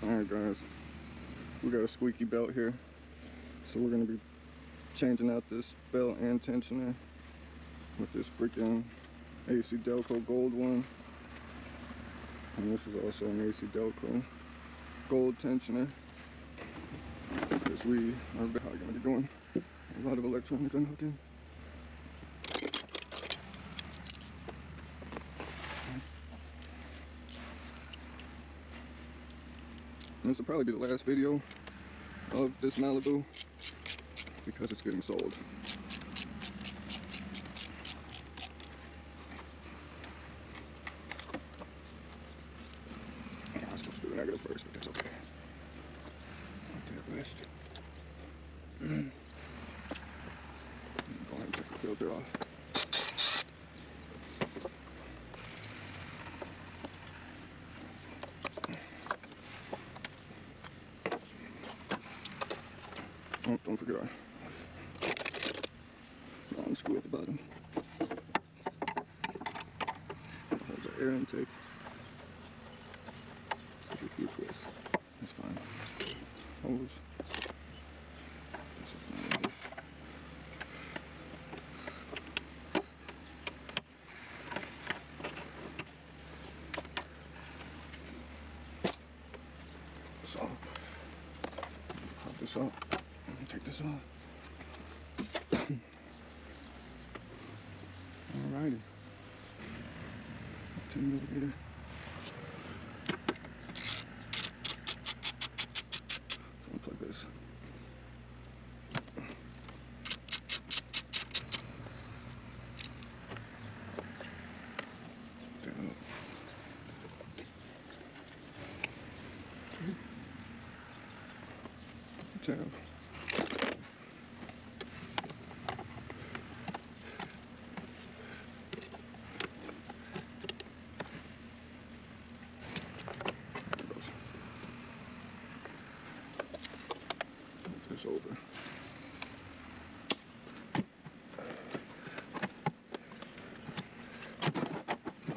Alright guys, we got a squeaky belt here, so we're going to be changing out this belt and tensioner with this freaking ACDelco gold one, and this is also an ACDelco gold tensioner, because we are probably going to be doing a lot of electronic unhooking. This will probably be the last video of this Malibu because it's getting sold. Yeah, I was supposed to do the negative first, but that's okay. Not that best. Go ahead and take the filter off. Oh, don't forget our long screw at the bottom. Holds our air intake. Take a few twists. That's fine. Hose. That's okay. So, pop this up. Take this off. Alrighty. 10mm. Unplug this. Put that up. Tab. This over.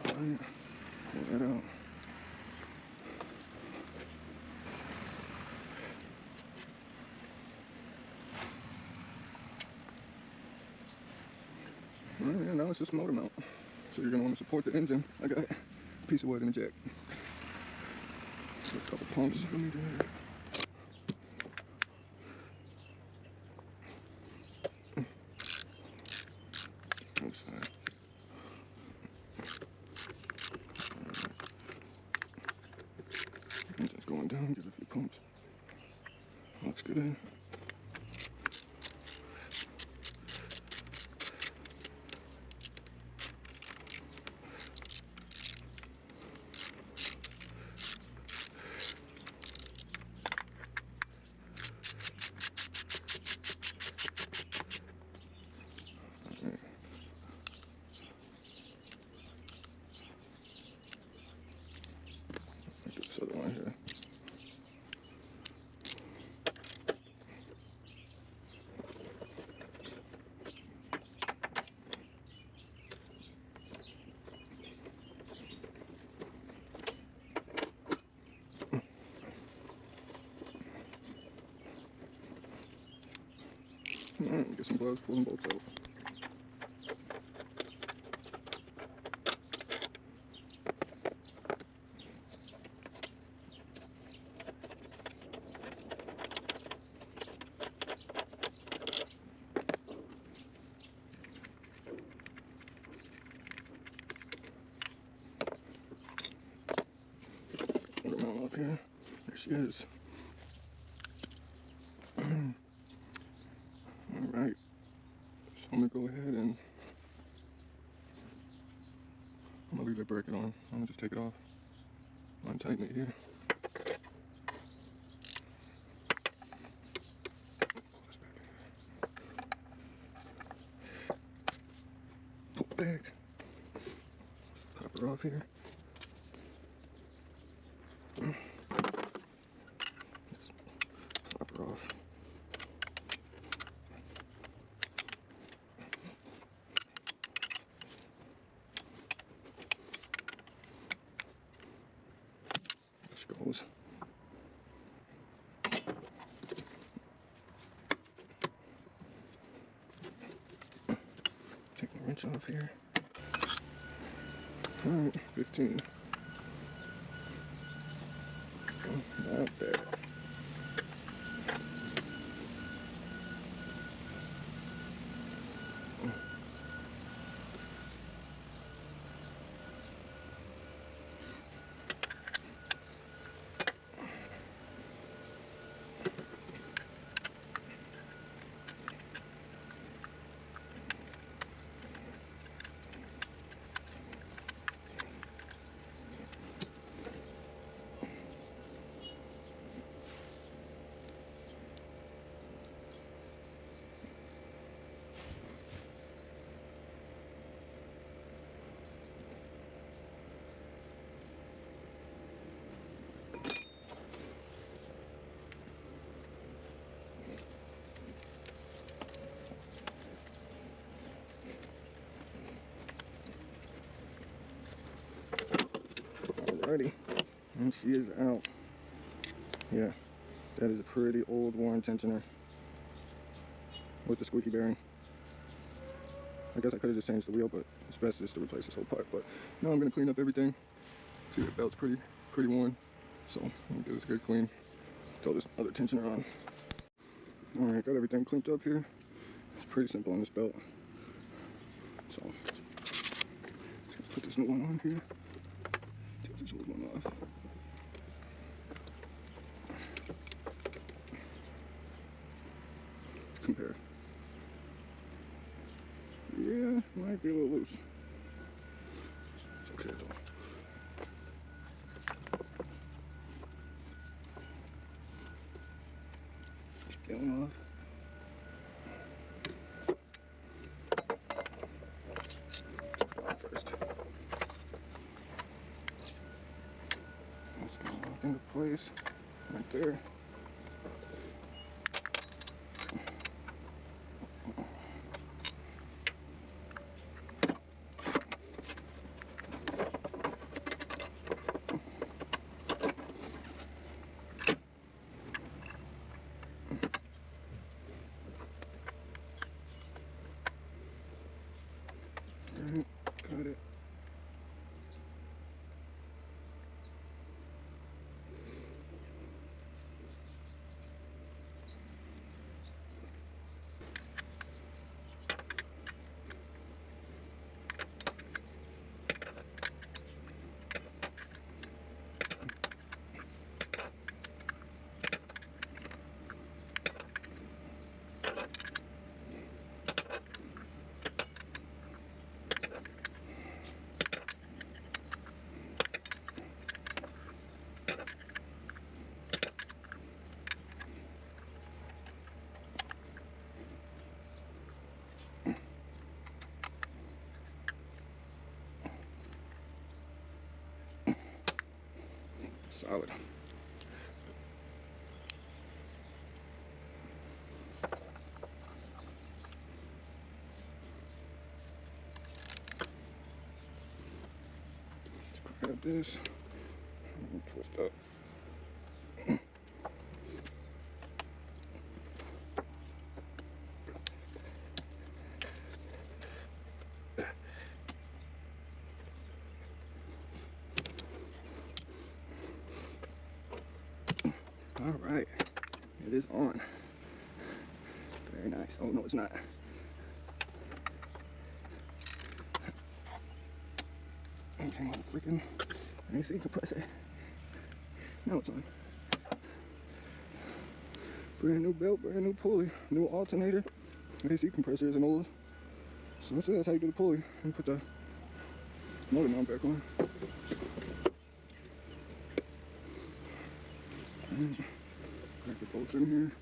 Alright, pull that out. Alright, yeah, now it's just motor mount. So you're gonna want to support the engine. I got a piece of wood in the jack. A couple pumps we need to have. Outside. Engine's going down, give it a few pumps. Looks good in. This other one here. Alright, get some gloves, pull them bolts out. Put her mount up here. There she is. Alright. So I'm gonna go ahead and I'm gonna leave it bracket on. I'm gonna just take it off. Untighten it here. Pull this back in. Pull it back. Just pop her off here. Just pop her off. There she goes. inch off here. Alright, 15. Not bad. Alrighty, and she is out. Yeah, that is a pretty old worn tensioner with the squeaky bearing. I guess I could have just changed the wheel, but it's best just to replace this whole part. But now I'm gonna clean up everything. See, the belt's pretty worn, so I'm gonna give this a good clean. Throw this other tensioner on. Alright, got everything cleaned up here. It's pretty simple on this belt. So just gonna put this new one on here. Take this old one off. Compare. Yeah, might be a little loose. It's okay though. Getting off. First. Just gonna lock into place right there. Got it. Solid. Let's grab this and twist up. All right, it is on. Very nice. Oh no, it's not. Okay, with the freaking AC compressor. Now it's on. Brand new belt, brand new pulley, new alternator. AC compressor isn't old, so that's how you do the pulley. And put the motor mount back on. And back the bolts in here.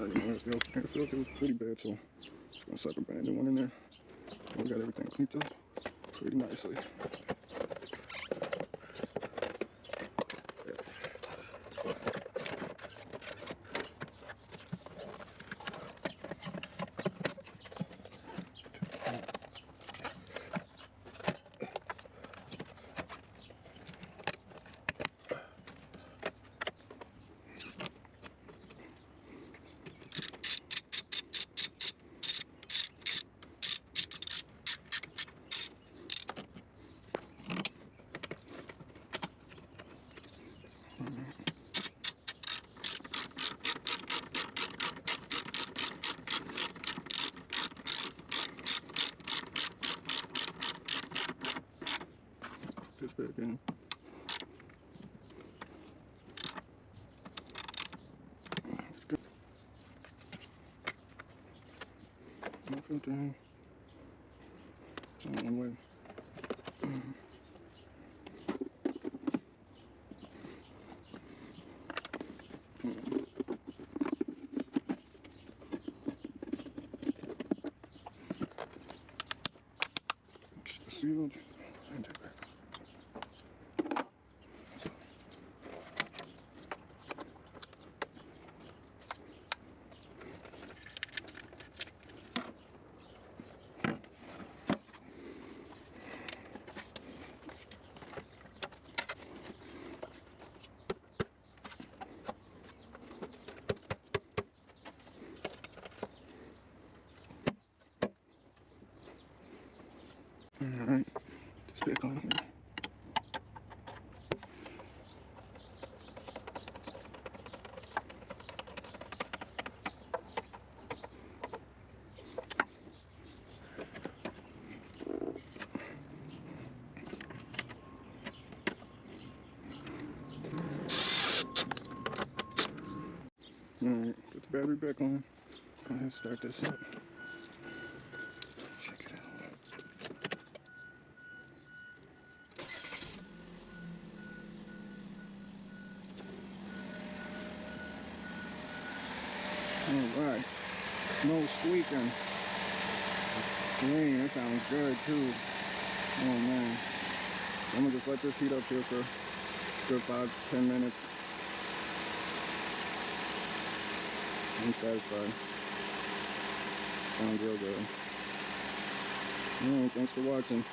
already noticed the air filter was pretty bad, so I'm just gonna slap a brand new one in there. We got everything cleaned up pretty nicely. This back in. It's good. No filter in. It's only one way. Sealed and take back. Alright, just back on here. Alright, put the battery back on. Go ahead and start this up. Check it out. Alright, no squeaking. Dang, that sounds good too. Oh man. So I'm gonna just let this heat up here for a good 5-10 minutes. I'm satisfied. Sounds real good. Alright, thanks for watching.